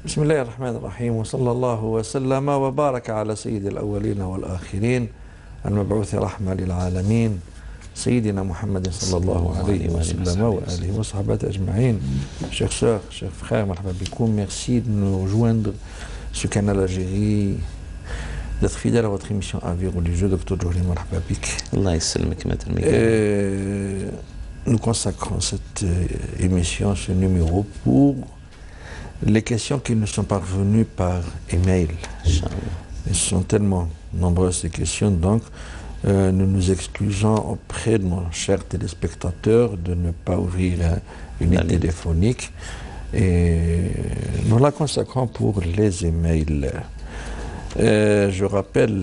بسم الله الرحمن الرحيم وصلى الله وسلم وبارك على سيد الأولين والآخرين المبعوث رحمة للعالمين سيدنا محمد صلى الله عليه وسلم وآله وصحبه أجمعين. Chers sœurs, chers frères, marhaba bikoum, merci de nous rejoindre sur Canal Algérie, d'être fidèle à votre émission Avis religieux, Dr Djouri marhaba bik. Allah yassalmek matal Nous consacrons cette émission, ce numéro, pour les questions qui nous sont parvenues par email. Elles sont tellement nombreuses ces questions, donc nous nous excusons auprès de nos chers téléspectateurs de ne pas ouvrir une ligne téléphonique et nous la consacrons pour les emails. Je rappelle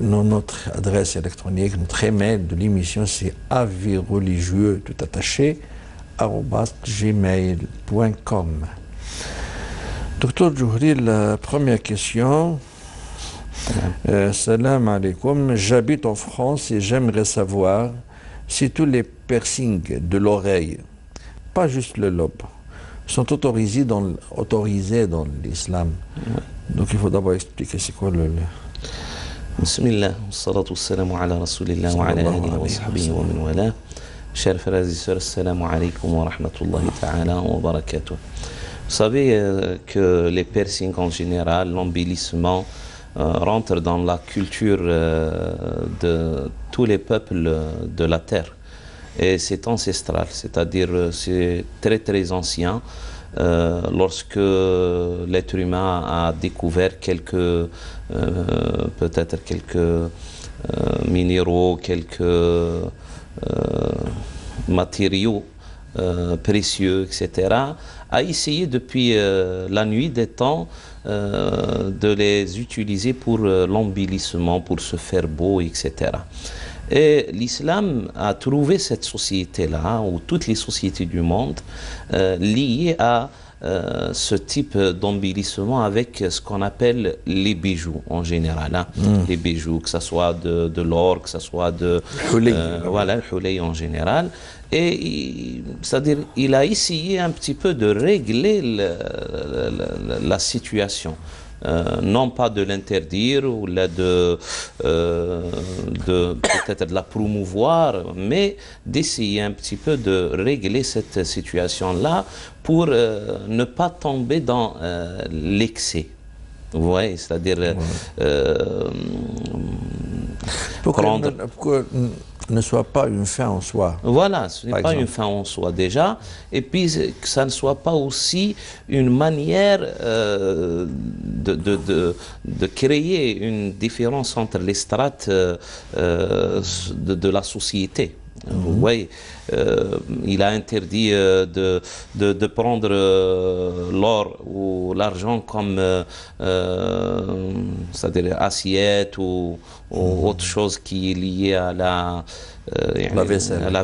notre adresse électronique, notre email de l'émission, c'est avisreligieux tout attaché @gmail.com. Docteur Djouri, la première question. Salam alaikum, j'habite en France et j'aimerais savoir si tous les piercings de l'oreille, pas juste le lobe, sont autorisés dans l'islam. Donc il faut d'abord expliquer c'est quoi le... Bismillah, salatu wassalamu ala rasulillah wa ala alihi wa sahbihi wa min wala. Chers frères et sœurs, assalamu alaikum wa rahmatullahi ta'ala wa barakatuh. Vous savez que les piercings en général, l'embellissement, rentre dans la culture de tous les peuples de la terre. Et c'est ancestral, c'est-à-dire c'est très très ancien. Lorsque l'être humain a découvert peut-être quelques minéraux, quelques matériaux précieux, etc., a essayé depuis la nuit des temps de les utiliser pour l'embellissement, pour se faire beau, etc. Et l'islam a trouvé cette société-là, ou toutes les sociétés du monde, liées à ce type d'embellissement avec ce qu'on appelle les bijoux en général. Hein. Les bijoux, que ce soit de l'or, que ce soit de... voilà, le hulay en général. Et c'est-à-dire, il a essayé un petit peu de régler la situation. Non pas de l'interdire ou peut-être de la promouvoir, mais d'essayer un petit peu de régler cette situation-là pour ne pas tomber dans l'excès. Vous voyez, c'est-à-dire pourquoi ne soit pas une fin en soi. Voilà, ce n'est pas une fin en soi déjà, et puis que ça ne soit pas aussi une manière de créer une différence entre les strates de la société. Vous voyez, il a interdit de prendre l'or ou l'argent comme c'est-à-dire assiette ou autre chose qui est liée à la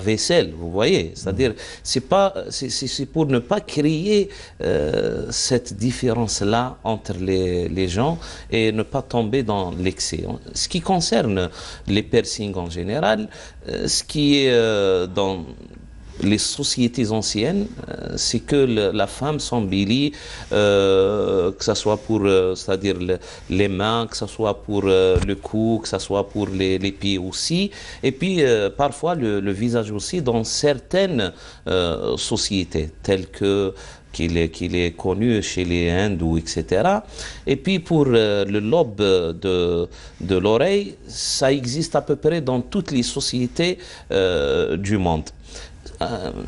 vaisselle, vous voyez, c'est-à-dire c'est pour ne pas créer cette différence-là entre les gens et ne pas tomber dans l'excès. Ce qui concerne les piercings en général, ce qui est dans les sociétés anciennes, c'est que la femme s'embellit, que ce soit pour c'est-à-dire les mains, que ce soit pour le cou, que ce soit pour les pieds aussi, et puis parfois le visage aussi dans certaines sociétés, telles que qu'il est connu chez les hindous, etc. Et puis pour le lobe de l'oreille, ça existe à peu près dans toutes les sociétés du monde.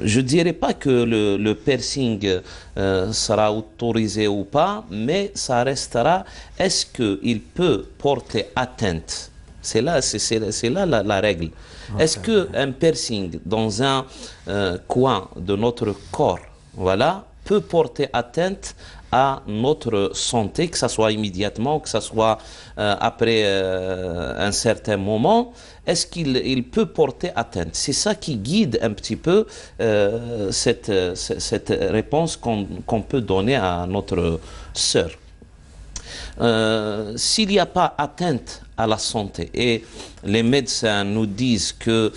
Je ne dirais pas que le piercing sera autorisé ou pas, mais ça restera. Est-ce qu'il peut porter atteinte? C'est là la règle. Okay. Est-ce qu'un piercing dans un coin de notre corps, voilà, peut porter atteinte à notre santé, que ce soit immédiatement, que ce soit après un certain moment? Est-ce qu'il peut porter atteinte? C'est ça qui guide un petit peu cette réponse qu'on peut donner à notre sœur. S'il n'y a pas atteinte à la santé et les médecins nous disent que,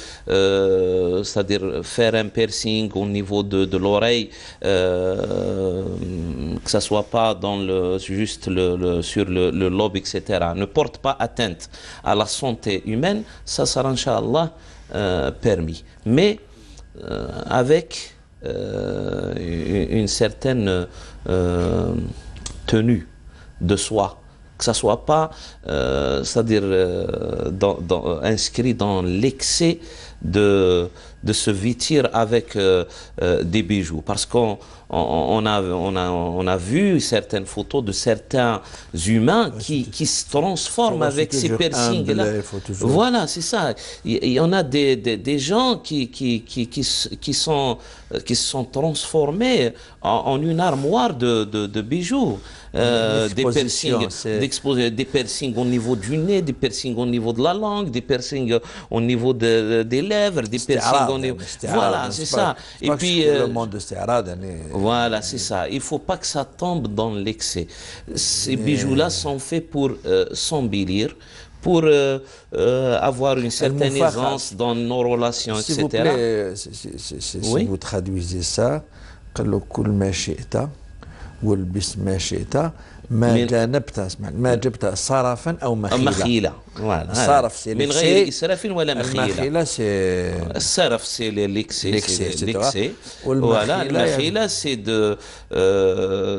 c'est-à-dire faire un piercing au niveau de l'oreille, que ça soit pas dans juste sur le lobe, etc., ne porte pas atteinte à la santé humaine, ça sera, Inch'Allah, permis. Mais avec une certaine tenue de soi, que ça soit pas, c'est-à-dire inscrit dans l'excès de se vêtir avec des bijoux, parce qu'on a vu certaines photos de certains humains qui se transforment avec ces piercings-là. Voilà, c'est ça. Il y en a des gens qui se sont transformés en une armoire de bijoux. Des piercings au niveau du nez, des piercings au niveau de la langue, des piercings au niveau des lèvres, des piercings au niveau... Voilà, c'est ça. Et puis... le monde de voilà, c'est ça. Il ne faut pas que ça tombe dans l'excès. Ces bijoux-là sont faits pour s'embellir, pour avoir une certaine aisance dans nos relations, etc. S'il vous plaît, si vous traduisez ça, والبس ما شئت ما جبت صرفا او مخيله الصرف سي من غير اسراف ولا مخيله المخيله سي الصرف سي l'excès voilà المخيله c'est de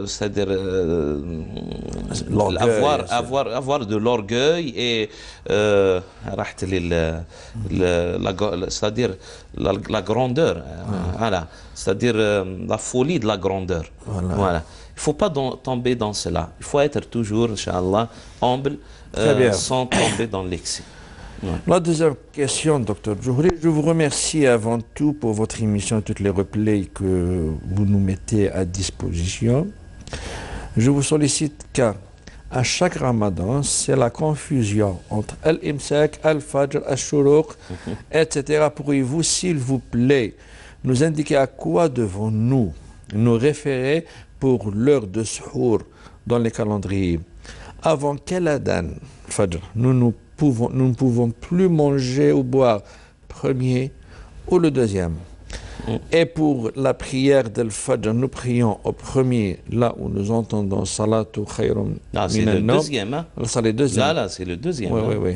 c'est-à-dire avoir de l'orgueil et راحت c'est-à-dire la grandeur, voilà, c'est-à-dire la folie de la grandeur, voilà. Il ne faut pas tomber dans cela. Il faut être toujours, Inch'Allah, humble, sans tomber dans l'excès. Ouais. La deuxième question, Dr Djouhri, je vous remercie avant tout pour votre émission et tous les replays que vous nous mettez à disposition. Je vous sollicite car à chaque Ramadan, c'est la confusion entre Al-Imsak, Al-Fajr, Al-Shuruq, etc. Pourriez-vous, s'il vous plaît, nous indiquer à quoi devons-nous nous référer pour l'heure de Suhour dans les calendriers? Avant quel adhan, Fajr, nous ne pouvons plus manger ou boire, premier ou le deuxième. Et pour la prière d'Al-Fajr, nous prions au premier, là où nous entendons Salatu Khayrum. C'est le deuxième, hein? C'est le deuxième. Là, c'est le deuxième. Oui, oui, oui.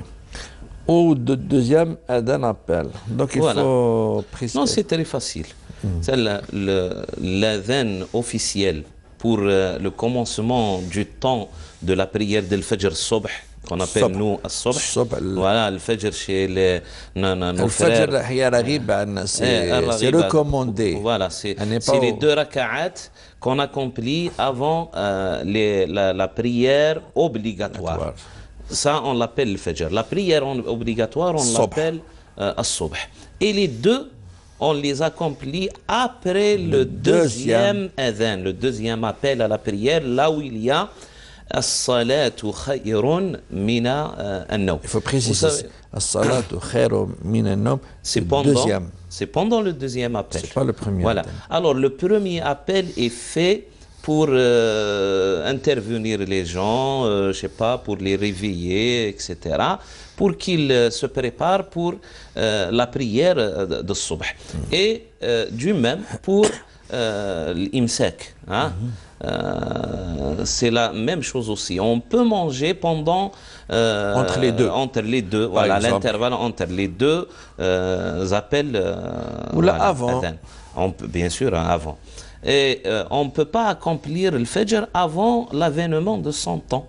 Ou de deuxième, adhan appel. Donc il faut préciser. Non, c'est très facile. C'est l'adhan officiel pour le commencement du temps de la prière d'Al-Fajr Sobh, qu'on appelle nous As-Sobh. Voilà, le Fajr chez nos frères. C'est recommandé. Voilà, c'est les 2 raka'at qu'on accomplit avant la prière obligatoire. Ça, on l'appelle le Fajr. La prière obligatoire, on l'appelle As-Sobh. Et les deux, on les accomplit après le deuxième adhan, le deuxième appel à la prière, là où il y a As-salatu khayrun mina an-nawm. Il faut préciser, As-salatu khayrun mina an-nawm, c'est pendant le deuxième appel. C'est pas le premier. Voilà. Alors le premier appel est fait pour intervenir les gens, je sais pas, pour les réveiller, etc., pour qu'ils se préparent pour la prière de Subh. Et du même pour l'imsak. Hein? C'est la même chose aussi. On peut manger pendant entre les deux. Voilà, l'intervalle entre les deux appels. Ou là avant. On peut, bien sûr, hein, avant. Et on ne peut pas accomplir le Fajr avant l'avènement de 100 ans.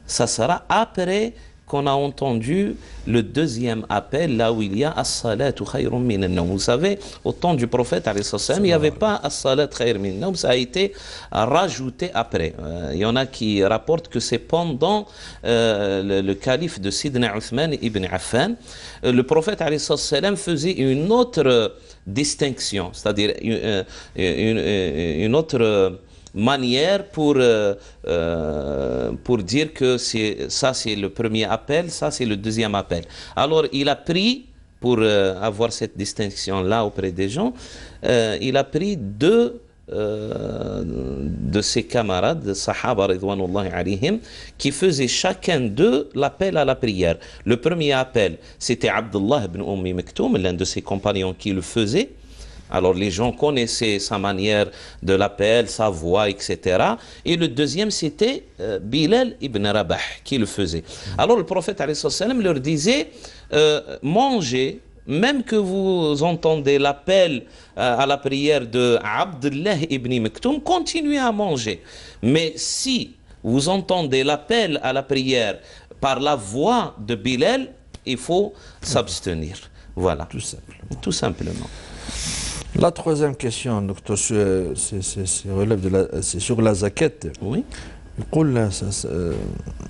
Ça sera après qu'on a entendu le deuxième appel, là où il y a As-salatu khayrun min an-nawm. Vous savez, au temps du prophète, il n'y avait pas As-salat khayrun min an-nawm, ça a été rajouté après. Il y en a qui rapportent que c'est pendant le calife de Sidna Uthman ibn Affan. Le prophète faisait une autre distinction, c'est-à-dire une autre manière pour dire que ça c'est le premier appel, ça c'est le deuxième appel. Alors il a pris, pour avoir cette distinction là auprès des gens, il a pris deux de ses camarades, Sahaba Ridwanullahi alayhim, qui faisaient chacun d'eux l'appel à la prière. Le premier appel, c'était Abdullah ibn Maktoum, l'un de ses compagnons qui le faisait. Alors les gens connaissaient sa manière de l'appel, sa voix, etc. Et le deuxième, c'était Bilal ibn Rabah qui le faisait. Alors le prophète alayhi salam leur disait, mangez, même que vous entendez l'appel à la prière de Abdullah ibn Maktoum, continuez à manger. Mais si vous entendez l'appel à la prière par la voix de Bilal, il faut s'abstenir. Voilà. Tout simple. Tout simplement. La troisième question, docteur, c'est sur la zakat. Oui.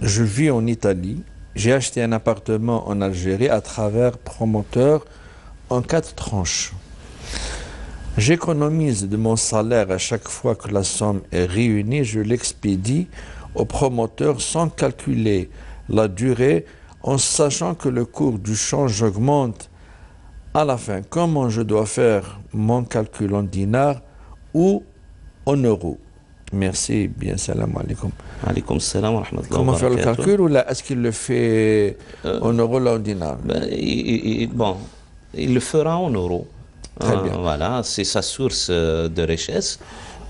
Je vis en Italie. J'ai acheté un appartement en Algérie à travers promoteur en 4 tranches. J'économise de mon salaire à chaque fois que la somme est réunie. Je l'expédie au promoteur sans calculer la durée, en sachant que le cours du change augmente à la fin. Comment je dois faire mon calcul en dinars ou en euros? Merci, bien, salam alaikum. Alaykoum salam wa rahmatullahi wa Comment faire le barakatuh. calcul, ou là, est-ce qu'il le fait en euros ou en dinars? Bon, il le fera en euros. Très bien. Voilà, c'est sa source de richesse.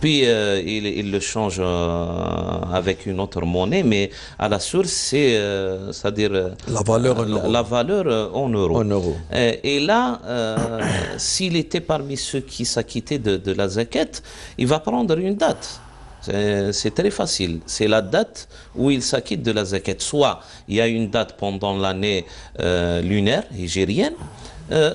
Puis il le change avec une autre monnaie, mais à la source, c'est-à-dire La valeur en euros. La valeur en euros. En euros. Et là, s'il était parmi ceux qui s'acquittaient de la zakat, il va prendre une date. C'est très facile. C'est la date où il s'acquitte de la zakat. Soit il y a une date pendant l'année lunaire, hégérienne,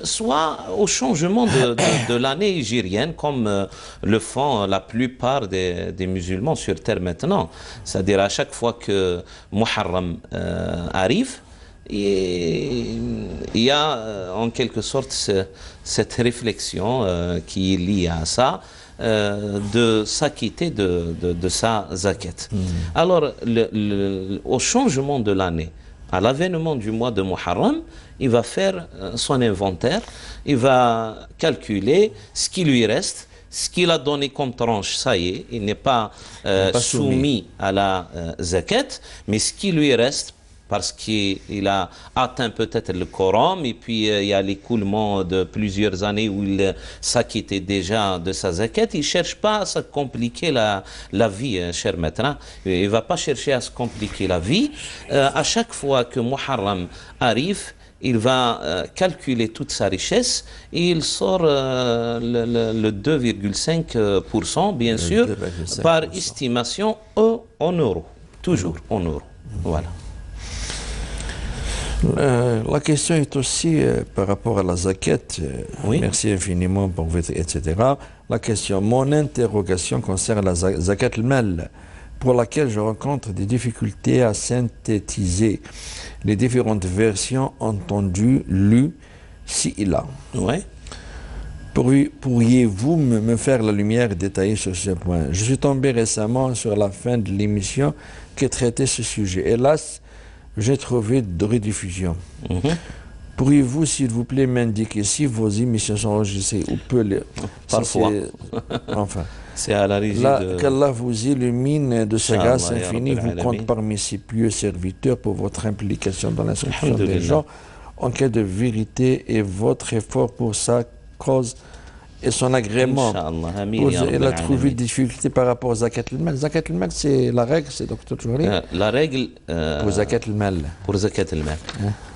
soit au changement de l'année hégérienne, comme le font la plupart des musulmans sur terre maintenant. C'est-à-dire à chaque fois que Muharram arrive, il y a en quelque sorte cette réflexion qui est liée à ça, de s'acquitter de sa zakat. Alors, au changement de l'année, à l'avènement du mois de Muharram, il va faire son inventaire, il va calculer ce qui lui reste, ce qu'il a donné comme tranche, ça y est, il n'est pas, soumis à la zakat, mais ce qui lui reste, parce qu'il a atteint peut-être le quorum, et puis il y a l'écoulement de plusieurs années où il s'acquittait déjà de sa zakat. Il ne cherche pas à se compliquer la vie, cher maître. Il ne va pas chercher à se compliquer la vie. À chaque fois que Muharram arrive, il va calculer toute sa richesse et il sort le 2,5%, bien sûr, par estimation en euros. Toujours en euros. Voilà. La question est aussi par rapport à la zakat. Oui. Merci infiniment pour votre, etc. La question, mon interrogation concerne la zakat al-mal, pour laquelle je rencontre des difficultés à synthétiser les différentes versions entendues, lues, ci et là. Ouais. Pourriez-vous me faire la lumière détaillée sur ce point? Je suis tombé récemment sur la fin de l'émission qui traitait ce sujet. Hélas, j'ai trouvé de rediffusion. Pourriez-vous, s'il vous plaît, m'indiquer si vos émissions sont enregistrées ou peu les... Parfois. Enfin. C'est à la régie qu'Allah vous illumine de sa grâce infinie, vous compte parmi ses pieux serviteurs pour votre implication dans l'instruction des gens en quête de vérité et votre effort pour sa cause et son agrément. Elle a trouvé des difficultés par rapport au zakat al-mal. Zakat al-mal, c'est la règle, c'est Dr. Jouri. La règle pour zakat al-mal. Pour zakat al-mal,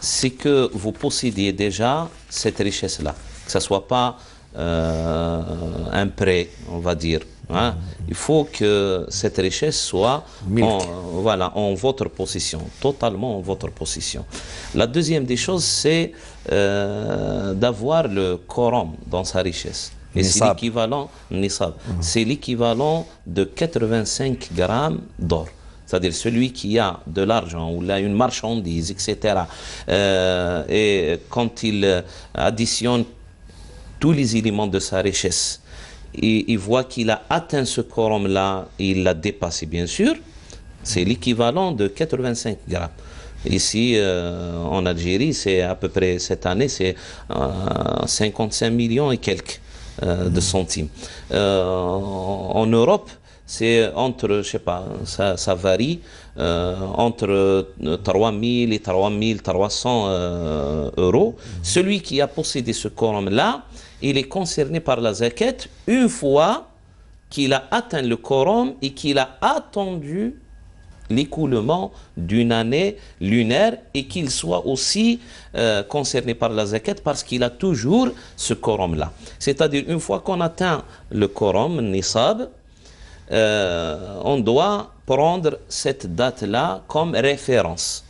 c'est que vous possédiez déjà cette richesse-là. Que ce ne soit pas un prêt, on va dire. Hein. Il faut que cette richesse soit en votre possession, totalement en votre possession. La deuxième des choses, c'est d'avoir le quorum dans sa richesse. Et c'est l'équivalent, c'est l'équivalent de 85 grammes d'or. C'est-à-dire celui qui a de l'argent ou là une marchandise, etc. Et quand il additionne tous les éléments de sa richesse, et il voit qu'il a atteint ce quorum-là, il l'a dépassé bien sûr, c'est l'équivalent de 85 grammes. Ici, en Algérie, c'est à peu près, cette année, c'est 55 millions et quelques. de centimes. En Europe, c'est entre, je sais pas, ça varie entre 3000 et 3300 euros. Celui qui a possédé ce quorum-là, il est concerné par la zakat une fois qu'il a atteint le quorum et qu'il a attendu l'écoulement d'une année lunaire et qu'il soit aussi concerné par la zakat parce qu'il a toujours ce quorum-là. C'est-à-dire, une fois qu'on atteint le quorum, nisab, on doit prendre cette date-là comme référence.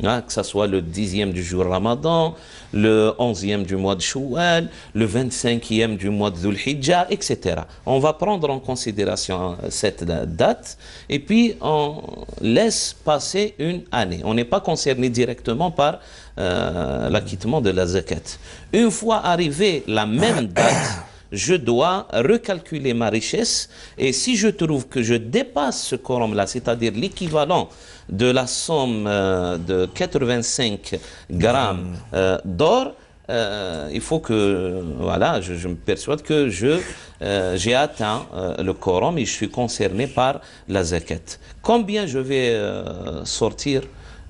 Hein, que ce soit le 10e du jour Ramadan, le 11e du mois de Shawwal, le 25e du mois de Dhul Hijjah, etc. On va prendre en considération cette date et puis on laisse passer une année. On n'est pas concerné directement par l'acquittement de la zakat. Une fois arrivé la même date, je dois recalculer ma richesse et si je trouve que je dépasse ce quorum-là, c'est-à-dire l'équivalent de la somme de 85 grammes d'or, il faut que, voilà, je me persuade que j'ai atteint le quorum et je suis concerné par la zakat. Combien je vais sortir?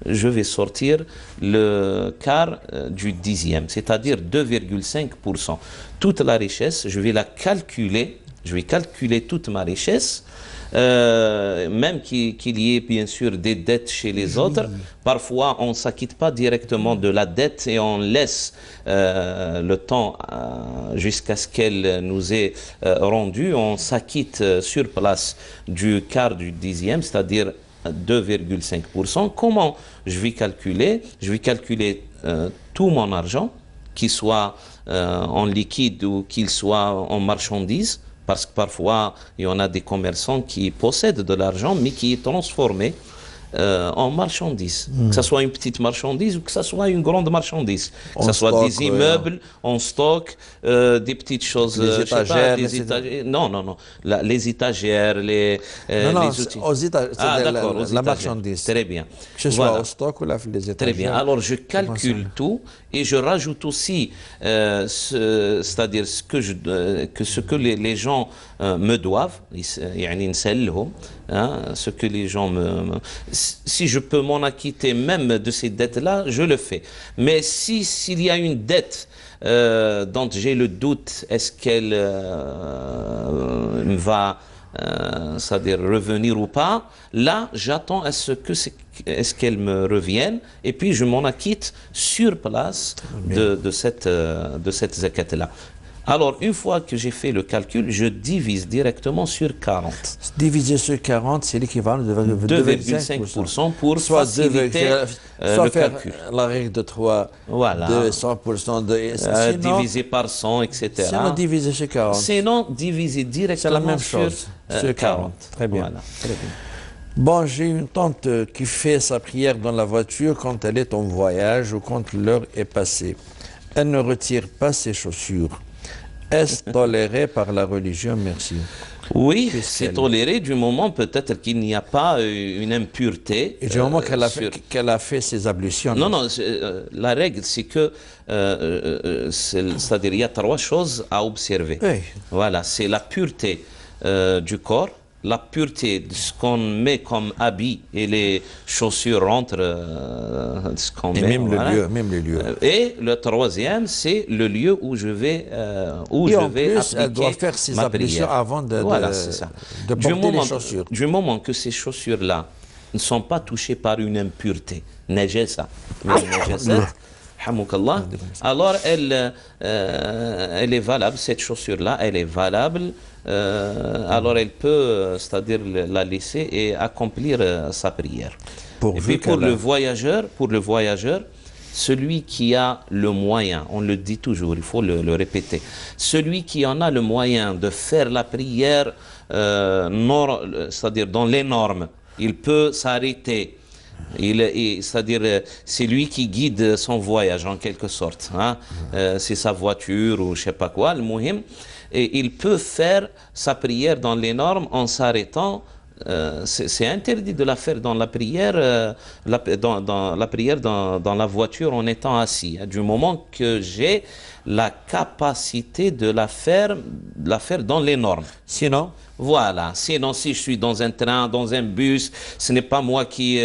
Je vais sortir le quart du dixième, c'est-à-dire 2,5%. Toute la richesse, je vais la calculer, je vais calculer toute ma richesse, même qu'il y ait bien sûr des dettes chez les autres. Parfois, on ne s'acquitte pas directement de la dette et on laisse le temps jusqu'à ce qu'elle nous ait rendu. On s'acquitte sur place du quart du dixième, c'est-à-dire 2,5%. Comment je vais calculer? Je vais calculer tout mon argent, qu'il soit en liquide ou qu'il soit en marchandises, parce que parfois il y en a des commerçants qui possèdent de l'argent mais qui est transformé en marchandises, que ce soit une petite marchandise ou que ce soit une grande marchandise, que ce soit des immeubles en stock, des petites choses, les étagères, les étagères, non, les étagères, les outils. Aux étagères, la marchandise. Très bien. Que ce soit au stock ou les étagères. Très bien. Alors je calcule tout et je rajoute aussi, c'est-à-dire ce que les gens me doivent, ce que les gens si je peux m'en acquitter même de ces dettes-là, je le fais. Mais s'il y a une dette dont j'ai le doute, est-ce qu'elle va c'est-à-dire revenir ou pas, là j'attends à ce qu'elle me revienne et puis je m'en acquitte sur place de cette zakat-là. Alors, une fois que j'ai fait le calcul, je divise directement sur 40. Diviser sur 40, c'est l'équivalent de 2,5% pour faciliter le calcul. La règle de 3, voilà. De 100% de... divisé par 100, etc. Sinon, diviser sur 40. Sinon, diviser directement la même chose, sur 40. Très bien. Voilà. Très bien. Bon, j'ai une tante qui fait sa prière dans la voiture quand elle est en voyage ou quand l'heure est passée. Elle ne retire pas ses chaussures. Est-ce toléré par la religion? Merci. Oui, c'est toléré du moment peut-être qu'il n'y a pas une impureté. Et du moment qu'elle a fait ses ablutions. Non, la règle c'est que, c'est-à-dire il y a trois choses à observer. Oui. Voilà, c'est la pureté du corps, la pureté de ce qu'on met comme habit et les chaussures rentrent ce qu'on met. Même le lieu. Et le troisième, c'est le lieu où je vais appliquer elle doit faire ses ablutions avant de porter les chaussures. Du moment que ces chaussures-là ne sont pas touchées par une impureté, najasa, alors elle est valable, cette chaussure-là, elle est valable. Alors elle peut, c'est-à-dire la laisser et accomplir sa prière. Et puis pour le voyageur, celui qui a le moyen, on le dit toujours, il faut le répéter, celui qui en a le moyen de faire la prière, c'est-à-dire dans les normes, il peut s'arrêter. C'est-à-dire, c'est lui qui guide son voyage en quelque sorte. Hein? C'est sa voiture ou je sais pas quoi, le muhim. Et il peut faire sa prière dans les normes en s'arrêtant. C'est interdit de la faire dans la prière, dans la voiture en étant assis. Du moment que j'ai la capacité de la faire dans les normes. Sinon, Voilà, sinon si je suis dans un train, dans un bus, ce n'est pas moi qui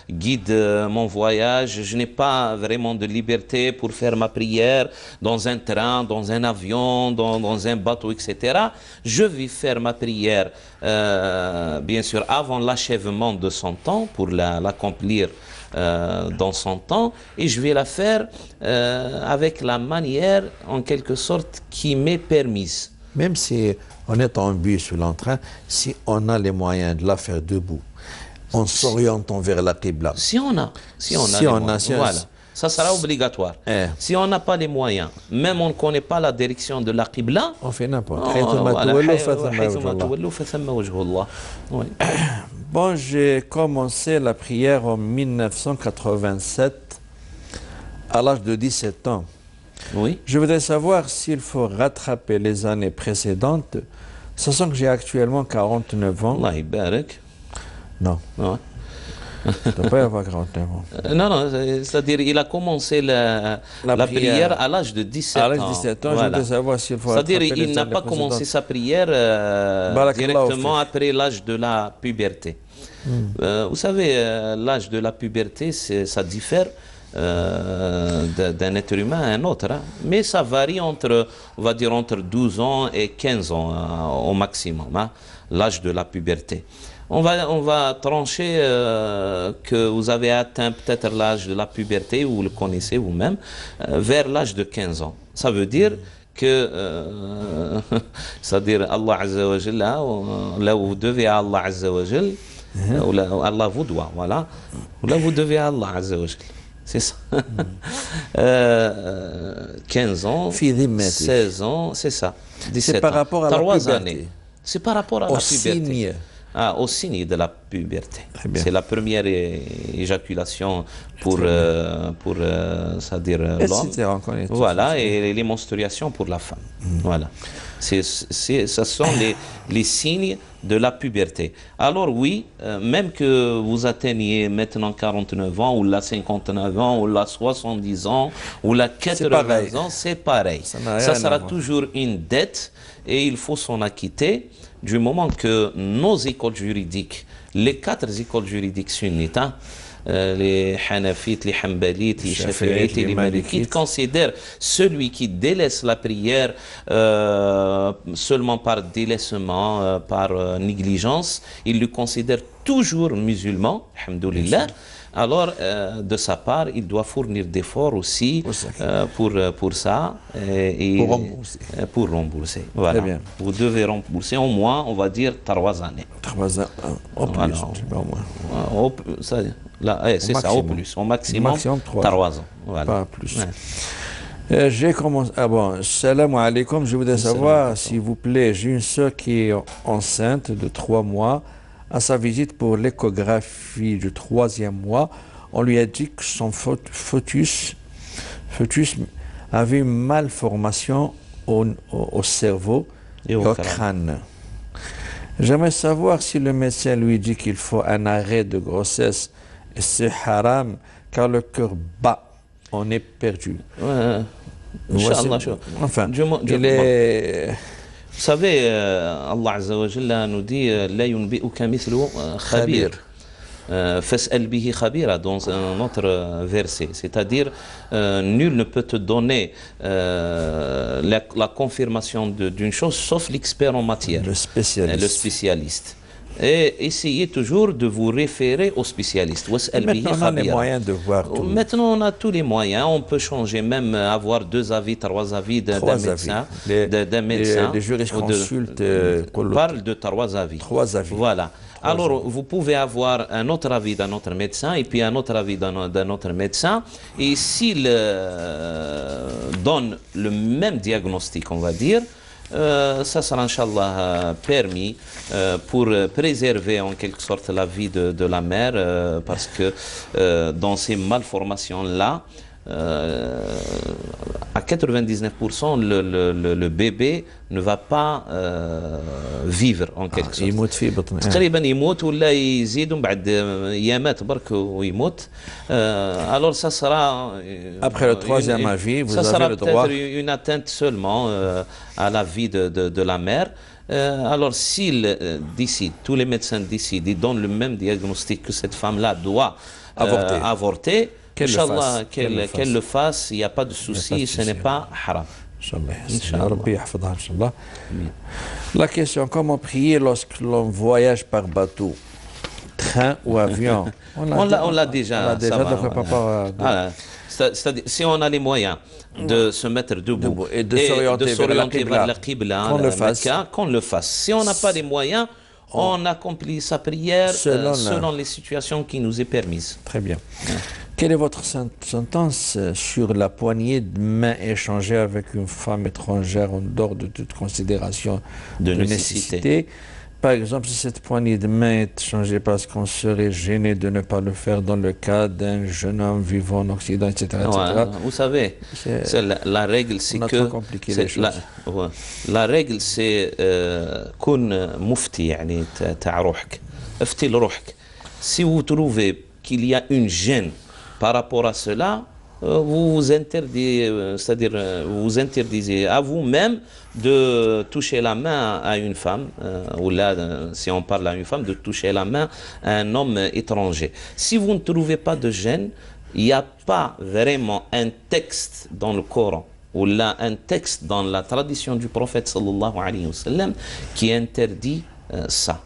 guide mon voyage, je n'ai pas vraiment de liberté pour faire ma prière dans un train, dans un avion, dans un bateau, etc. Je vais faire ma prière, bien sûr, avant l'achèvement de son temps, pour l'accomplir dans son temps, et je vais la faire avec la manière, en quelque sorte, qui m'est permise. même si on est en bus ou en train, si on a les moyens de la faire debout, en s'orientant vers la Qibla. Si on a Si les on a, moyens, si on- voilà. Ça sera obligatoire. Si on n'a pas les moyens, même on ne connaît pas la direction de la Qibla, On fait n'importe oh, quoi. voilà, حيثما تولوا فثم وجه الله. Oui. Bon, j'ai commencé la prière en 1987, à l'âge de 17 ans. Oui. Je voudrais savoir s'il faut rattraper les années précédentes, sachant que j'ai actuellement 49 ans. Allah يبارك. Non, Ouais. je ne dois pas y avoir 49 ans. Non, c'est-à-dire il a commencé la prière à l'âge de 17 ans. À l'âge de 17 ans, je Voilà. voudrais savoir s'il faut C'est-à-dire rattraper il les n'a années pas commencé précédentes. sa prière Barakallahu directement fik. après l'âge de la puberté. Vous savez, l'âge de la puberté, ça diffère d'un être humain à un autre, hein. Mais ça varie entre, on va dire, entre 12 ans et 15 ans au maximum, hein, l'âge de la puberté. On va trancher que vous avez atteint peut-être l'âge de la puberté, vous le connaissez vous-même, vers l'âge de 15 ans. Ça veut dire que, c'est-à-dire Allah Azza wa Jalla, là où vous devez à Allah Azza wa Jalla, ou là, Allah vous doit, voilà, ou là vous devez à Allah Azza wa Jalla. C'est ça. 15 ans, Fi dhimmati. 16 ans, c'est ça. 17 C'est par ans. rapport à la 3 puberté. années. C'est par rapport à Au la puberté. signe. Au signe de la puberté. Très bien. C'est la première éjaculation pour c'est-à-dire l'homme. Etc. on connaît tout Voilà, ça. et les menstruations pour la femme. Voilà. Ce sont les signes de la puberté. Alors oui, même que vous atteigniez maintenant 49 ans, ou là 59 ans, ou là 70 ans, ou là 80 pareil. ans, c'est pareil. Ça n'a rien Ça à sera voir. toujours une dette et il faut s'en acquitter du moment que nos écoles juridiques, les 4 écoles juridiques sunnites, hein, les Hanafites, les Hanbalites, les Shafi'ites et les Malikites considèrent celui qui délaisse la prière seulement par délaissement, par négligence, ils le considèrent toujours musulman, alhamdoulilah. Alors, de sa part, il doit fournir d'efforts aussi pour ça. Et Pour rembourser. Pour rembourser. Voilà. Très bien. Vous devez rembourser au moins, on va dire, 3 années. 3 ans, au plus, Voilà. je sais pas, au moins. C'est ça, au plus. Au maximum, Maximum 3 3 ans. Voilà. Pas plus. Ouais. J'ai commencé. Ah bon, salam alaikum. Je voudrais savoir, s'il vous plaît, j'ai une soeur qui est enceinte de 3 mois. À sa visite pour l'échographie du 3e mois, on lui a dit que son fœtus avait une malformation au cerveau et au crâne. J'aimerais savoir si le médecin lui dit qu'il faut un arrêt de grossesse et c'est haram car le cœur bat, on est perdu. Inch'Allah. Enfin, il est... Vous savez, Allah Azza wa Jalla nous dit La yunbi'uka mithlu khabir. Fas'al bihi khabira dans un autre verset. C'est-à-dire, nul ne peut te donner la confirmation d'une chose sauf l'expert en matière. Le spécialiste. Le spécialiste. Et essayez toujours de vous référer aux spécialistes. Maintenant, on a les moyens de voir tout. Maintenant, on a tous les moyens. On peut changer, même avoir 2 avis, 3 avis d'un médecin. Les jurisconsultes parlent de 3 avis. 3 avis. Voilà. Alors, vous pouvez avoir un autre avis d'un autre médecin et puis un autre avis d'un autre médecin. Et s'il donne le même diagnostic, on va dire, ça sera, Inch'Allah, permis pour préserver en quelque sorte la vie de la mère, parce que dans ces malformations-là, à 99%, le bébé ne va pas vivre en quelque sorte. يموت في بطن. تقريبا يموت ولا يزيد ومن بعد ايامات برك ويموت. Alors ça sera Après le troisième avis, vous avez le droit. Ça sera peut-être une atteinte seulement à la vie de la mère. Alors s'ils décident, tous les médecins décident, ils donnent le même diagnostic que cette femme-là doit avorter, Inch'Allah, qu'elle le fasse, il n'y a pas de souci, ce n'est pas haram. Inch'Allah. La question, comment prier lorsque l'on voyage par bateau, train ou avion? On l'a déjà. Voilà. C'est-à-dire, si on a les moyens de se mettre debout et de s'orienter vers la Qibla, qu'on le fasse. Si on n'a pas les moyens, on accomplit sa prière selon les situations qui nous est permises. Très bien. Quelle est votre sentence sur la poignée de main échangée avec une femme étrangère en dehors de toute considération de nécessité? Par exemple, si cette poignée de main est échangée parce qu'on serait gêné de ne pas le faire dans le cas d'un jeune homme vivant en Occident, etc. Ouais, vous savez, la règle, c'est que la règle, c'est كن مفتي يعني تاع روحك، افتي لروحك. Si vous trouvez qu'il y a une gêne par rapport à cela, vous vous interdisez, c'est-à-dire vous interdisez à vous-même de toucher la main à une femme, ou là, si on parle à une femme, de toucher la main à un homme étranger. Si vous ne trouvez pas de gêne, il n'y a pas vraiment un texte dans le Coran, ou là, un texte dans la tradition du prophète sallallahu alayhi wa sallam qui interdit ça.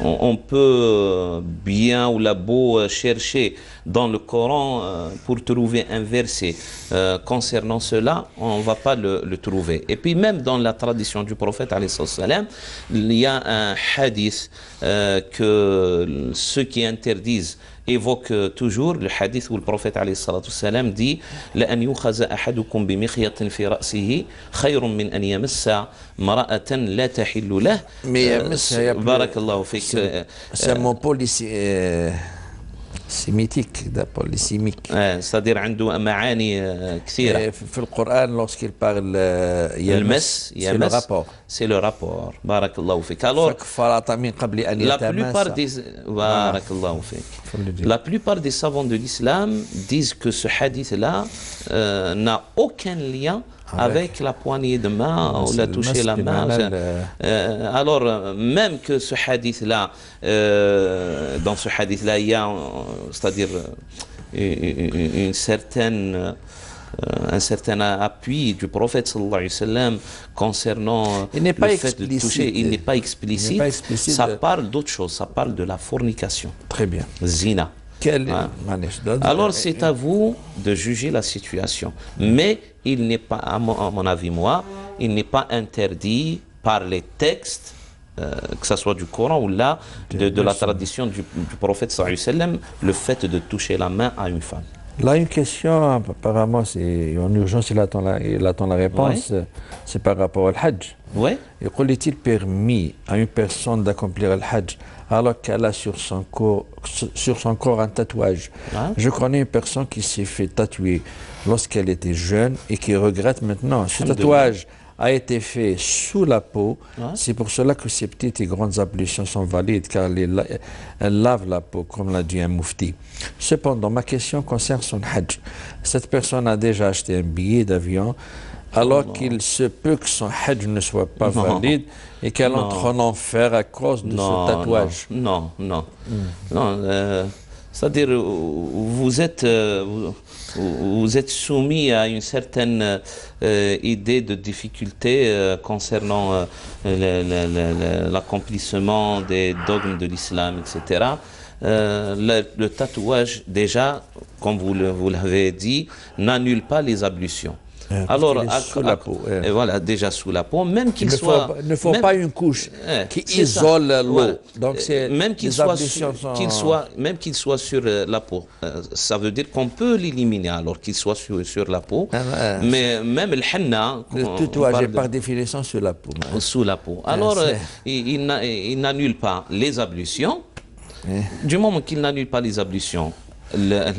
On peut bien ou la beau chercher dans le Coran pour trouver un verset concernant cela, on ne va pas le trouver. Et puis même dans la tradition du prophète alayhi salam, il y a un hadith que ceux qui interdisent évoque toujours le hadith où le prophète alayhi salatu salam dit لأن يُخَذَ أحدكم بمخيط في رأسه خير من أن يمس امرأة لا تحل له. بارك الله فيك. C'est un mot sémitique, polysémique. C'est-à-dire عنده معاني كثيرة. في القرآن lorsqu'il parle يلمس, c'est le rapport. C'est le rapport. بارك الله فيك. Alors la plupart des savants de l'islam disent que ce hadith-là n'a aucun lien avec la poignée de main ou la toucher la main. Alors, même que ce hadith-là, dans ce hadith-là, il y a, c'est-à-dire un certain appui du prophète sallallahu alayhi wa sallam concernant le fait de toucher. Il n'est pas explicite. Ça parle d'autre chose. Ça parle de la fornication. Très bien. Zina. Alors c'est à vous de juger la situation. Mais il n'est pas, à mon avis, moi, il n'est pas interdit par les textes, que ce soit du Coran ou là, de la tradition du prophète sallallahu alayhi wa sallam, le fait de toucher la main à une femme. Là, une question, apparemment, c'est en urgence, il attend la réponse, c'est par rapport au Hajj. Oui. Est-il permis à une personne d'accomplir le Hajj alors qu'elle a sur son corps un tatouage? Je connais une personne qui s'est fait tatouer lorsqu'elle était jeune et qui regrette maintenant. Ce tatouage a été fait sous la peau. C'est pour cela que ces petites et grandes ablutions sont valides, car elles lavent la peau, comme l'a dit un moufti. Cependant, ma question concerne son Hajj. Cette personne a déjà acheté un billet d'avion, alors qu'il se peut que son Hajj ne soit pas valide et qu'elle entre en enfer à cause de ce tatouage. Non. C'est-à-dire, vous êtes soumis à une certaine idée de difficulté concernant l'accomplissement des dogmes de l'islam, etc. Le tatouage, déjà, comme vous l'avez dit, n'annule pas les ablutions. Alors, sous la peau. Et voilà, déjà sous la peau, même qu'il soit... Il ne faut pas une couche qui isole l'eau. Donc, même qu'il soit sur la peau. Ça veut dire qu'on peut l'éliminer alors qu'il soit sur la peau. Mais même le henna... Le tatouage est par définition sur la peau. Sous la peau. Alors, il n'annule pas les ablutions. Du moment qu'il n'annule pas les ablutions, la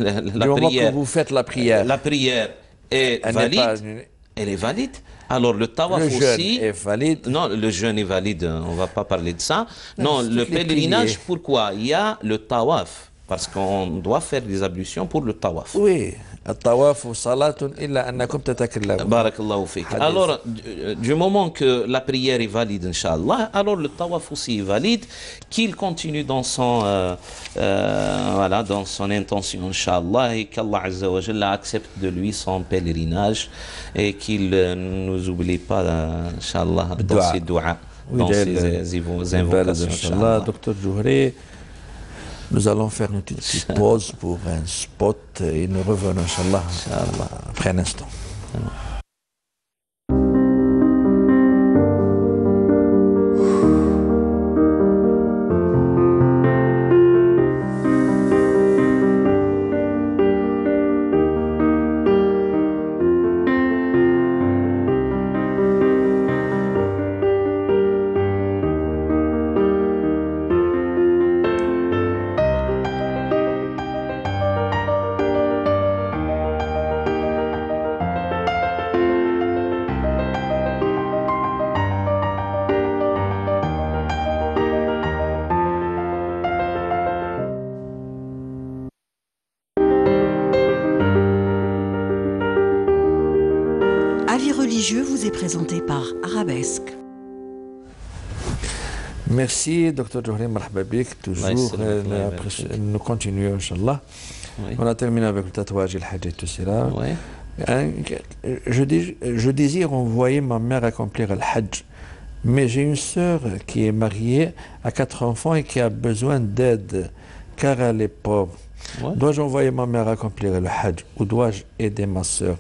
moment prière, que vous faites la prière, la prière est elle n'est pas valide, elle est valide. Alors le tawaf le jeûne aussi est valide. non, le jeûne est valide, on ne va pas parler de ça. Non, c'est le toutes les pèlerinage, prières. pourquoi? Il y a le tawaf, parce qu'on doit faire des ablutions pour le tawaf. Oui, الطواف صلاة إلا أنكم تتكلمون. Barakallahu fik. Hadith. Alors, du moment que la prière est valide, Inch'Allah, alors le tawaf aussi est valide, qu'il continue dans son, voilà, dans son intention, Inch'Allah, et qu'Allah Azza wa Jalla accepte de lui son pèlerinage et qu'il ne nous oublie pas, Inch'Allah, dans ses du'as, dans ses invocations, Inch'Allah. Docteur Jouhri, nous allons faire une petite pause pour un spot et nous revenons, Inch'Allah, après un instant. Avis religieux vous est présenté par Arabesque. Merci, Dr. Jouhri, marhaba bik. Toujours, nous continuons, Inch'Allah. Oui. On a terminé avec le tatouage et le hajj et tout cela. Ouais. Je désire envoyer ma mère accomplir le hajj, mais j'ai une sœur qui est mariée à 4 enfants et qui a besoin d'aide, car elle est pauvre. Ouais. Dois-je envoyer ma mère accomplir le hajj ou dois-je aider ma sœur?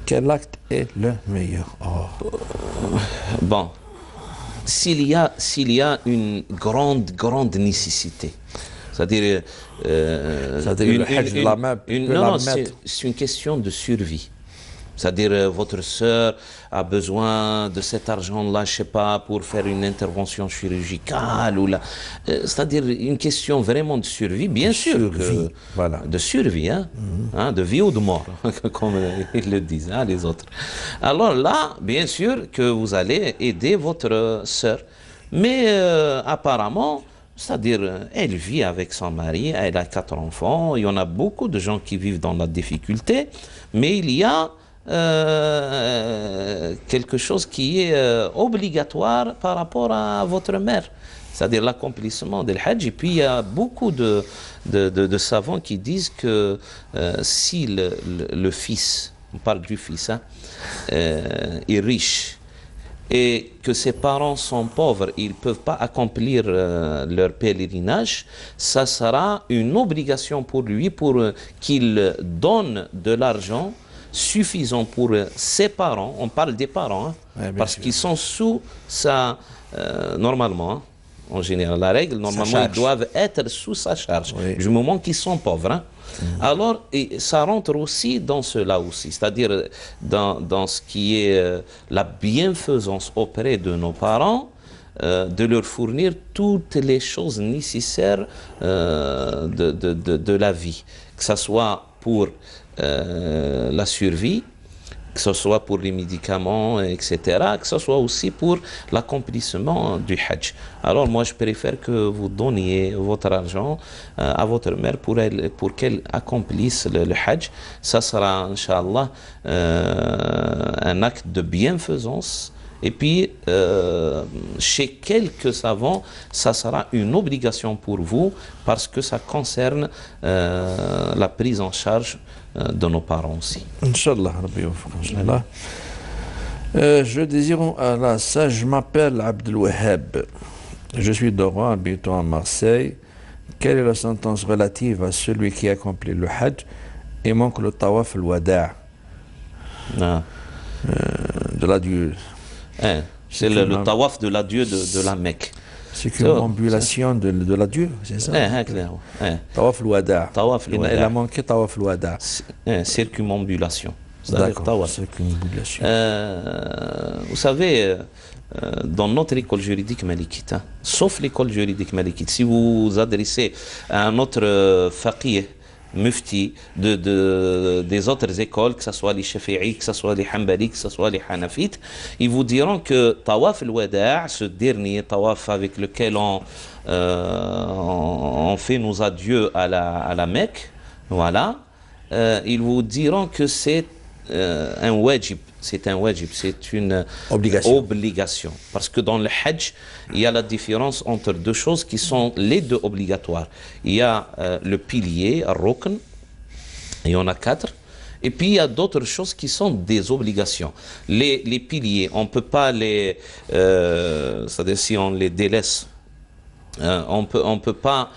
Quel acte est le meilleur? Bon, s'il y a une grande nécessité, c'est-à-dire le hajj de la main, non, c'est une question de survie. C'est-à-dire votre sœur a besoin de cet argent-là, je sais pas, pour faire une intervention chirurgicale ou là, c'est-à-dire une question vraiment de survie, bien sûr, voilà. de survie, hein, hein, de vie ou de mort, comme ils le disent, hein, les autres. Alors là, bien sûr que vous allez aider votre sœur, mais apparemment, c'est-à-dire, elle vit avec son mari, elle a 4 enfants, il y en a beaucoup de gens qui vivent dans la difficulté, mais il y a quelque chose qui est obligatoire par rapport à votre mère, c'est-à-dire l'accomplissement du hajj. Et puis il y a beaucoup de savants qui disent que si le fils, on parle du fils, hein, est riche et que ses parents sont pauvres, ils ne peuvent pas accomplir leur pèlerinage, ça sera une obligation pour lui pour qu'il donne de l'argent suffisant pour ses parents, on parle des parents, hein, ouais, parce qu'ils sont sous sa, normalement, hein, en général, la règle, normalement, ils doivent être sous sa charge, oui, du moment qu'ils sont pauvres. Hein. Alors, et ça rentre aussi dans cela aussi, c'est-à-dire dans ce qui est la bienfaisance auprès de nos parents, de leur fournir toutes les choses nécessaires de la vie, que ce soit pour la survie, que ce soit pour les médicaments, etc., que ce soit aussi pour l'accomplissement du hajj. Alors moi, je préfère que vous donniez votre argent à votre mère pour qu'elle accomplisse le hajj. Ça sera, Inch'Allah, un acte de bienfaisance. Et puis, chez quelques savants, ça sera une obligation pour vous parce que ça concerne la prise en charge de nos parents aussi. Inch'Allah, Inch'Allah. Je désire Allah, ça, je m'appelle Abdel Wahab. Je suis d'Oran, habitant à Marseille. Quelle est la sentence relative à celui qui accomplit le hajj et manque le tawaf al-wada' de l'adieu? C'est le tawaf de l'adieu de la Mecque. Circumambulation de l'adieu, c'est ça? Tawaf al-wada'. Il a manqué tawaf al-wada'. Circumambulation. D'accord, circumambulation. Vous savez, dans notre école juridique malikite, hein, sauf l'école juridique malikite, si vous vous adressez à un autre faqih mufti des autres écoles, que ce soit les Shafi'i, que ce soit les Hanbali, que ce soit les Hanafites, ils vous diront que Tawaf al-Wada', ce dernier Tawaf avec lequel on fait nos adieux à la Mecque, voilà, ils vous diront que c'est un wajib. C'est un wajib, c'est une obligation. Parce que dans le Hajj, il y a la différence entre deux choses qui sont les deux obligatoires. Il y a le pilier, al-rukn, il y en a 4. Et puis il y a d'autres choses qui sont des obligations. Les piliers, on ne peut pas les... c'est-à-dire si on les délaisse, on peut pas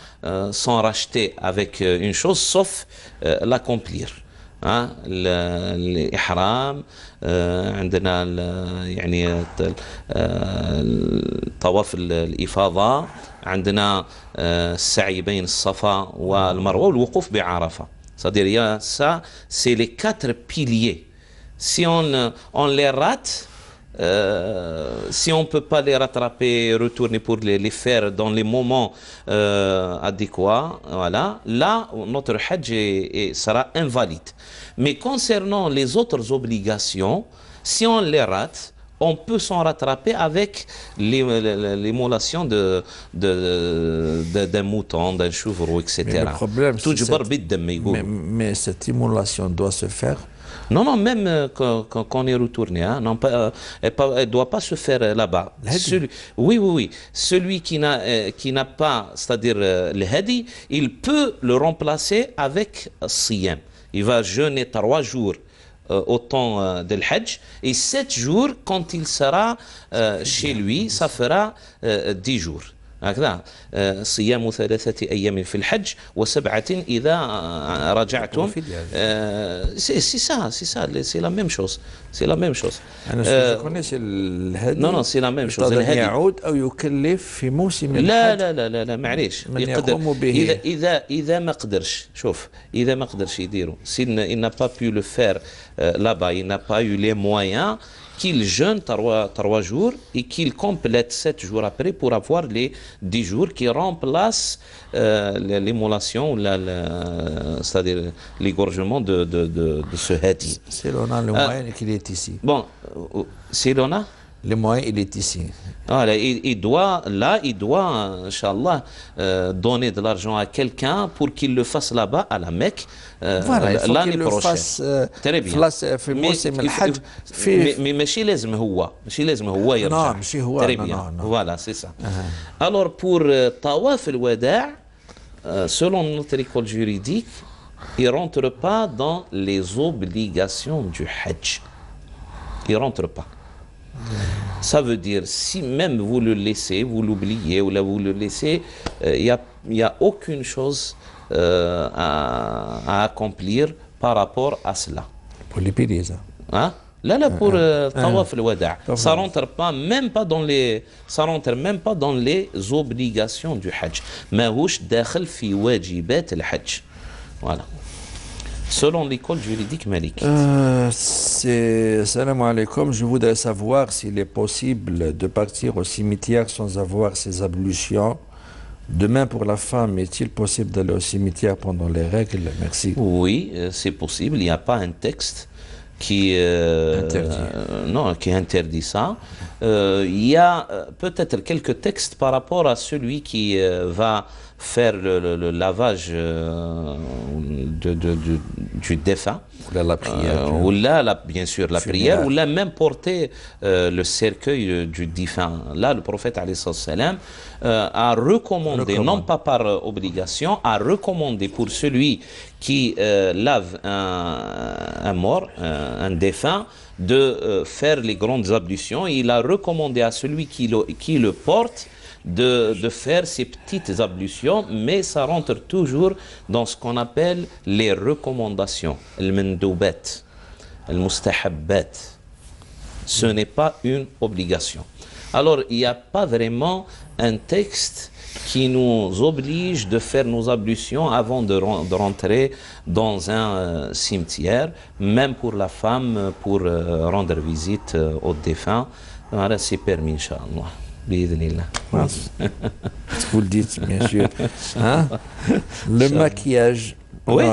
s'en racheter avec une chose, sauf l'accomplir. الإحرام عندنا يعني طواف الإفاضة عندنا السعي بين الصفا والمروة والوقوف بعرفة. C'est-à-dire ça, c'est les 4 piliers. Si on les rate, si on ne peut pas les rattraper, retourner pour les faire dans les moments adéquats, voilà, là, notre Hajj sera invalide. Mais concernant les autres obligations, si on les rate, on peut s'en rattraper avec l'émolation d'un mouton, d'un chevreau, etc. Mais le problème, mais cette immolation doit se faire. Non, même quand on est retourné, hein, elle ne doit pas se faire là-bas. Oui. Celui qui n'a pas, c'est-à-dire le hadi, il peut le remplacer avec siyam. Il va jeûner 3 jours au temps de l'Hajj, et 7 jours, quand il sera chez lui, ça fera 10 jours. هكذا صيام 3 أيام في الحج و7 إذا رجعتم. C'est la même chose. C'est la même chose. أنا connais c'est الهدي. Non, c'est la même chose. الهدي يعود أو يكلف في موسم الحج. لا معليش. إذا ما قدرش، شوف، إذا ما قدرش يديروا، il n'a pas pu le faire là-bas, il n'a pas eu les moyens, qu'il jeûne 3 jours et qu'il complète 7 jours après pour avoir les 10 jours qui remplacent l'émolation, c'est-à-dire l'égorgement de ce hadi. C'est l'on a le moyen qu'il est ici. Bon, c'est l'on a le moyen, il est ici. Voilà, il doit, Inch'Allah, donner de l'argent à quelqu'un pour qu'il le fasse là-bas, à la Mecque, l'année prochaine. Très bien. Mais ماشي لازم هو يرجع. Très bien. Voilà, c'est ça. Alors, pour Tawaf al-Wada', selon notre école juridique, il ne rentre pas dans les obligations du Hajj. Il ne rentre pas. Ça veut dire, si même vous le laissez, vous l'oubliez, ou là vous le laissez, il n'y a aucune chose à accomplir par rapport à cela. Pour les piliers, ça. Hein? Là, pour Tawaf al-Wada', ça rentre même pas dans les obligations du Hajj. ماهوش داخل في واجبات الحج. Voilà. Selon l'école juridique malique. Salam alaikum, je voudrais savoir s'il est possible de partir au cimetière sans avoir ses ablutions. Demain, pour la femme, est-il possible d'aller au cimetière pendant les règles? Merci. Oui, c'est possible. Il n'y a pas un texte qui interdit ça. Il y a peut-être quelques textes par rapport à celui qui va faire le lavage du défunt, la prière, ou là, bien sûr la prière, ou là même porter le cercueil du défunt. Là, le prophète salam a recommandé, non pas par obligation, a recommandé pour celui qui lave un mort, un défunt, de faire les grandes ablutions. Il a recommandé à celui qui le porte de faire ces petites ablutions, mais ça rentre toujours dans ce qu'on appelle les recommandations, al-mandoubat, al-mustahabbat. Ce n'est pas une obligation. Alors, il n'y a pas vraiment un texte qui nous oblige de faire nos ablutions avant de rentrer dans un cimetière, même pour la femme, pour rendre visite aux défunts. Voilà, c'est permis, Inch'Allah. Vous le dites, bien sûr. Hein? Le maquillage Oui.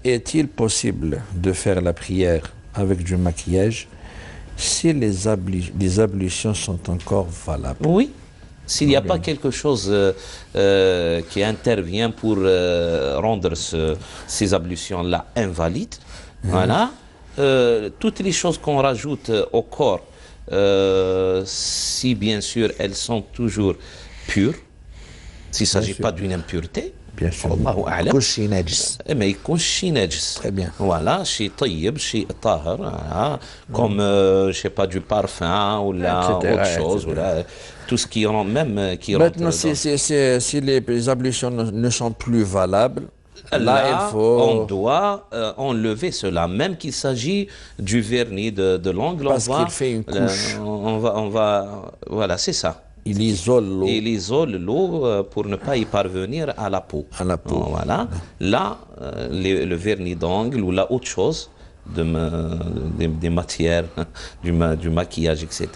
Est-il possible de faire la prière avec du maquillage si les ablutions sont encore valables? Oui. S'il n'y a pas quelque chose qui intervient pour rendre ces ablutions-là invalides, voilà, toutes les choses qu'on rajoute au corps, si bien sûr elles sont toujours pures, s'il ne s'agit pas d'une impureté, Bien sûr. Allahu a'lam. كل شيء نجس. ما يكونش شي نجس. Très bien. Voilà, شيء طيب, شيء طاهر, voilà. Comme, je sais pas, du parfum ou là, Etc., autre chose, etc. voilà. Tout ce qui rentre, même qui rentre Maintenant, dedans. si les ablutions ne sont plus valables, là, il Là, faut... on doit enlever cela, même qu'il s'agit du vernis de l'ongle. Parce qu'il fait une couche. On va, voilà, c'est ça. Il isole l'eau. Il isole l'eau pour ne pas y parvenir à la peau. À la peau. Voilà. Là, le vernis d'ongle ou là autre chose, des matières, du maquillage, etc.,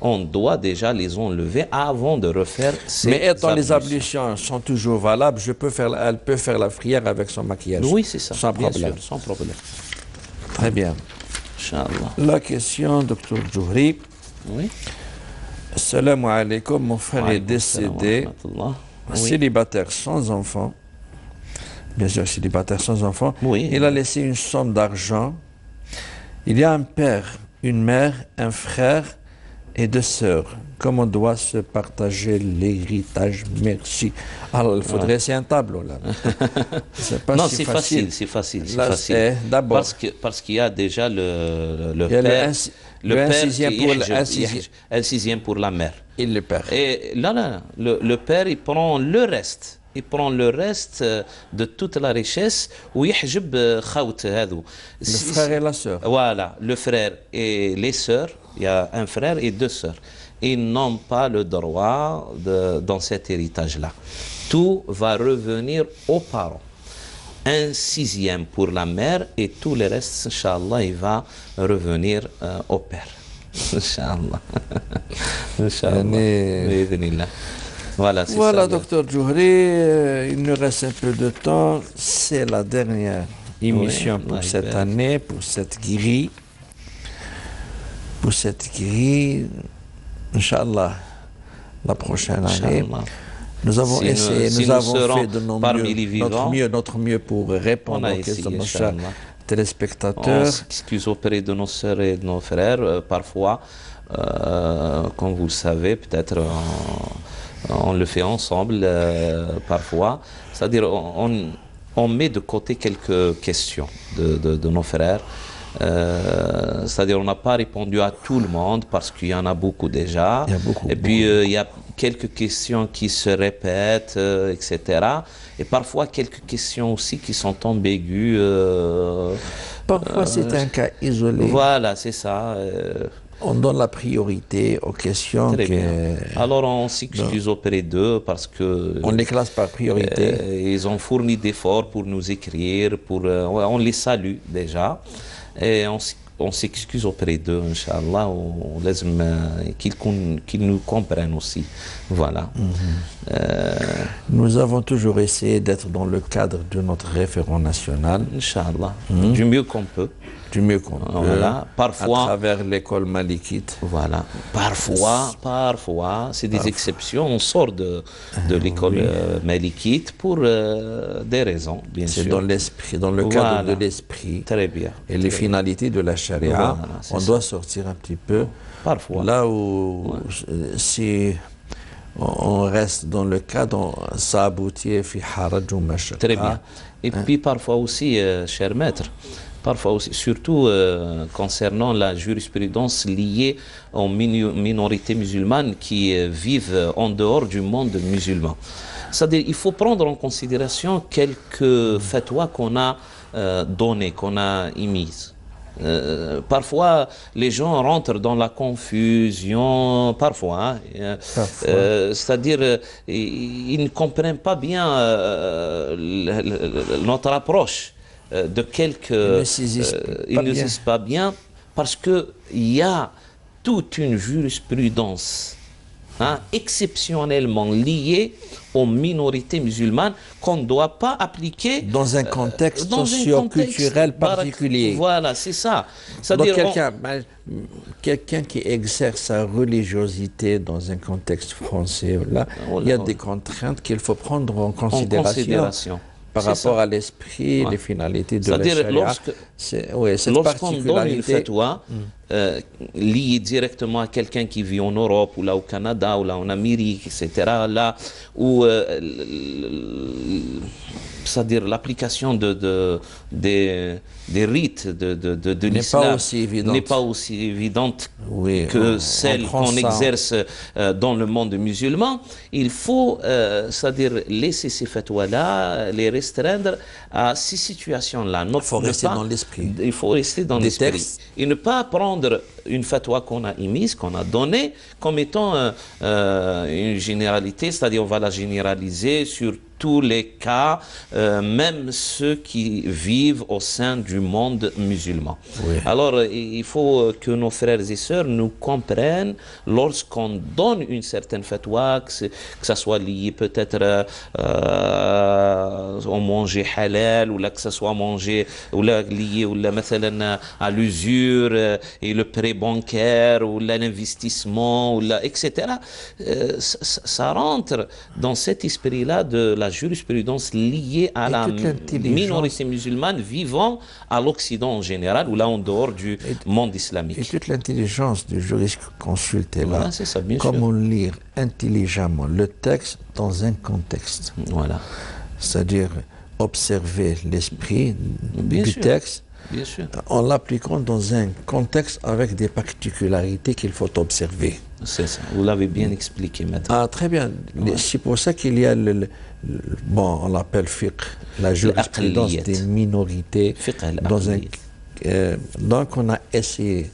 on doit déjà les enlever avant de refaire ces Mais étant les ablutions. ablutions sont toujours valables, elle peut faire la prière avec son maquillage. Oui, c'est ça. Sans bien problème. sûr, sans problème. Très bien. Inch'Allah. La question, docteur Djouri. Oui. Salam alaikum, mon frère est Alaykoum salam wa décédé, rahmatullah. Oui. célibataire sans enfant. Bien sûr, célibataire sans enfant. Oui. Il a laissé une somme d'argent. Il y a un père, une mère, un frère et deux sœurs. Comment doit se partager l'héritage? Merci. Alors, il faudrait c'est un tableau là. C'est pas Non, si c'est facile, c'est facile, c'est Là, facile. d'abord, Parce qu'il y a déjà le il y a père, le un père sixième qui pour yahjab, un sixième. un sixième pour la mère. Il le perd. Et là, le père, il prend le reste. Il prend le reste de toute la richesse ou yahjab khawt hadou. Le frère et la sœur. Voilà, le frère et les sœurs, il y a un frère et deux sœurs. Ils n'ont pas le droit dans cet héritage-là. Tout va revenir aux parents. Un sixième pour la mère et tout le reste, Inch'Allah, il va revenir au père. Inch'Allah. Inch'Allah. Bi'idhnillah. Voilà, c'est Voilà, ça. docteur Djouri, il nous reste un peu de temps. C'est la dernière émission pour cette année, pour cette grille. Pour cette grille, Inch'Allah, la prochaine année. Nous avons essayé, nous avons fait de notre mieux pour répondre aux questions de nos chers téléspectateurs. On s'excuse auprès de nos sœurs et de nos frères. Parfois, comme vous le savez, peut-être on le fait ensemble, parfois. C'est-à-dire, on met de côté quelques questions de nos frères. C'est-à-dire on n'a pas répondu à tout le monde parce qu'il y en a beaucoup déjà. Et puis il y a quelques questions qui se répètent, etc. Et parfois quelques questions aussi qui sont ambiguës. Parfois c'est un cas isolé. Voilà, c'est ça. On donne la priorité aux questions. Très bien. Alors on s'excuse auprès d'eux parce que... On les classe par priorité. Ils ont fourni d'efforts pour nous écrire, on les salue déjà. Et on s'excuse auprès d'eux, Inch'Allah, on laisse qu'ils nous comprennent aussi. Voilà. Nous avons toujours essayé d'être dans le cadre de notre référent national. Inch'Allah. Du mieux qu'on peut. Du mieux qu'on peut. Voilà. Parfois. À travers l'école malikite. Voilà. Parfois, c'est des exceptions. On sort de l'école malikite pour des raisons, bien sûr. C'est dans l'esprit, dans le cadre de l'esprit. Très bien. Et les finalités de la charia. On doit sortir un petit peu. Parfois. Là où, si on reste dans le cadre, ça aboutit à haraj ou mashaqqa. Très bien. Et puis parfois aussi, cher maître, parfois aussi, surtout concernant la jurisprudence liée aux minorités musulmanes qui vivent en dehors du monde musulman. C'est-à-dire il faut prendre en considération quelques fatwas qu'on a données, qu'on a émises. Parfois, les gens rentrent dans la confusion, parfois. C'est-à-dire, ils ne comprennent pas bien notre approche de quelques... Ils ne saisissent pas bien parce qu'il y a toute une jurisprudence hein, exceptionnellement liées aux minorités musulmanes qu'on ne doit pas appliquer dans un contexte dans un socio-culturel contexte, particulier. voilà, c'est ça. Donc C'est-à-dire, quelqu'un qui exerce sa religiosité dans un contexte français, là, il y a des contraintes qu'il faut prendre en considération. Par C'est rapport ça. à l'esprit, Ouais. les finalités de la C'est-à-dire, charia. Oui, cette lorsqu'on donne une particularité. fatwa liée directement à quelqu'un qui vit en Europe, ou là au Canada, ou là en Amérique, etc., là où c'est-à-dire l'application des rites de l'islam n'est pas aussi évidente Oui, que celle qu'on exerce dans le monde musulman, il faut, c'est-à-dire laisser ces fatwas-là, les restreindre à ces situations-là. Il faut rester dans l'esprit. Il faut rester dans l'esprit. Et ne pas prendre une fatwa qu'on a émise, qu'on a donnée, comme étant une généralité, c'est-à-dire on va la généraliser sur tous les cas, même ceux qui vivent au sein du monde musulman. Oui. Alors, il faut que nos frères et sœurs nous comprennent lorsqu'on donne une certaine fatwa, que ça soit lié peut-être au manger halal, ou là que ça soit manger, ou là lié ou là, à l'usure et le prêt bancaire, ou là l'investissement, ou là, etc. Ça rentre dans cet esprit-là de la jurisprudence liée à la minorité musulmane vivant à l'Occident en général, ou là en dehors du monde islamique. Et toute l'intelligence du jurisconsulte est là. C'est ça, bien Comment lire intelligemment le texte dans un contexte. Voilà. C'est-à-dire observer l'esprit du texte. Bien sûr. En l'appliquant dans un contexte avec des particularités qu'il faut observer. C'est ça, vous l'avez bien expliqué maintenant. Ah, très bien. Ouais. C'est pour ça qu'il y a bon, on l'appelle fiqh, la jurisprudence des minorités. Dans un, donc on a essayé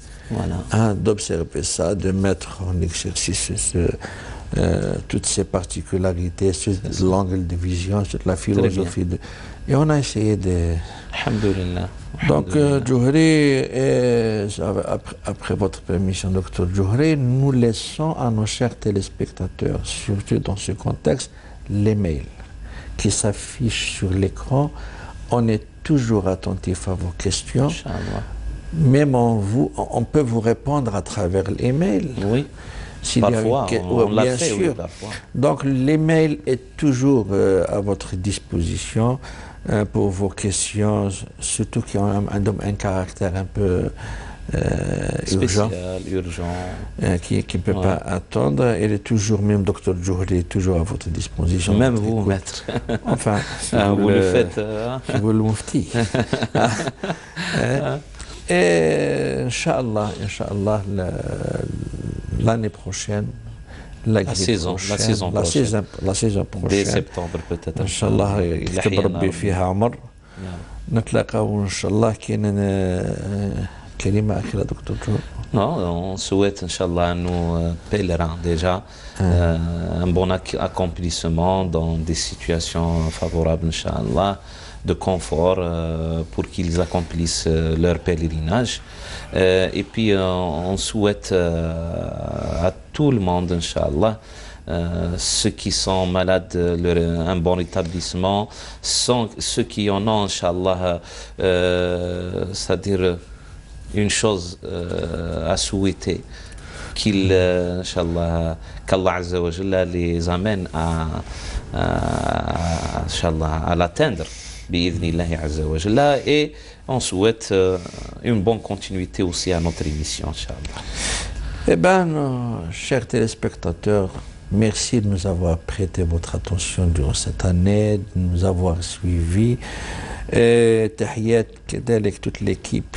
d'observer ça, de mettre en exercice toutes ces particularités, sur l'angle de vision, sur la philosophie. Et on a essayé de... Alhamdulillah. Donc, Djouhri, après votre permission, docteur Djouhri, nous laissons à nos chers téléspectateurs, surtout dans ce contexte, les mails qui s'affichent sur l'écran. On est toujours attentif à vos questions. Même on peut vous répondre à travers les mails. Oui. Parfois, on l'a fait, sûr. Oui, parfois. Donc, l'email est toujours à votre disposition pour vos questions, surtout qui ont un caractère un peu spécial, urgent, qui ne peut pas attendre. Il est toujours, même Dr Djouhri est toujours à votre disposition. Même vous, maître. Enfin, si vous le faites. Vous le moufti. Et Inch'Allah, l'année prochaine, la saison prochaine. Dès septembre peut-être. Inch'Allah, يكتب ربي فيها عمر. نتلاقاو إن شاء الله. كاين كلمة أخيرة دكتور جو. Non, on souhaite, Inch'Allah, à nos pèlerins déjà un bon accomplissement dans des situations favorables, Inch'Allah, de confort pour qu'ils accomplissent leur pèlerinage. Et puis, on souhaite à tout le monde, Inch'Allah, ceux qui sont malades, un bon rétablissement, ceux qui en ont, Inch'Allah, c'est-à-dire une chose à souhaiter, qu'Allah Azza wa Jalla les amène à l'atteindre, bi'idhnillahi Azza wa Jalla, et on souhaite une bonne continuité aussi à notre émission, Inch'Allah. Eh bien, chers téléspectateurs, merci de nous avoir prêté votre attention durant cette année, de nous avoir suivis. Tahiyat avec toute l'équipe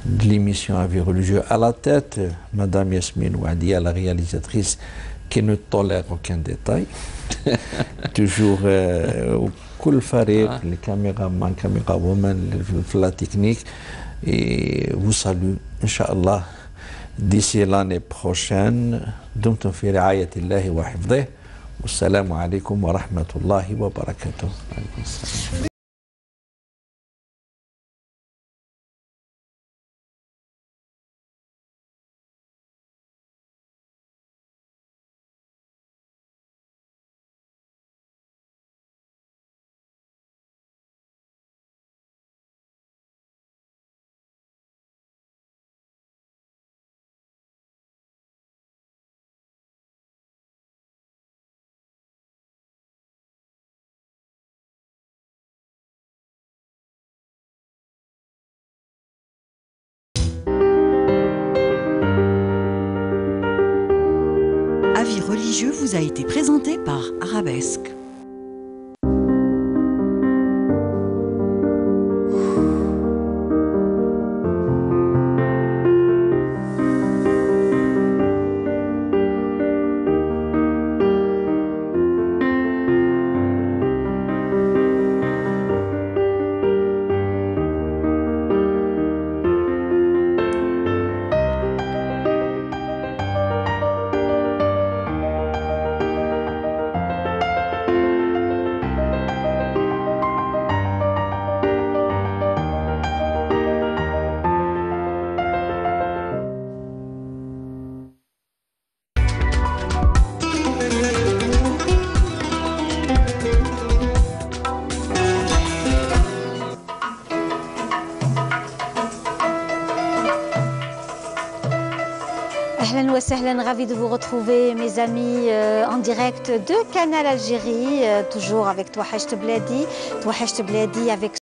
de l'émission Avis religieux. À la tête, Madame Yasmine Ouadia, la réalisatrice, qui ne tolère aucun détail. Toujours كل فريق الكاميرا وومن la technique, et vous salue Inch'Allah d'ici l'année prochaine. دمتم في رعاية الله وحفظه والسلام عليكم ورحمة الله وبركاته. religieux vous a été présenté par Arabesque. Ahlan wa sahlan, ravi de vous retrouver mes amis en direct de Canal Algérie, toujours avec Touahachta Bladi avec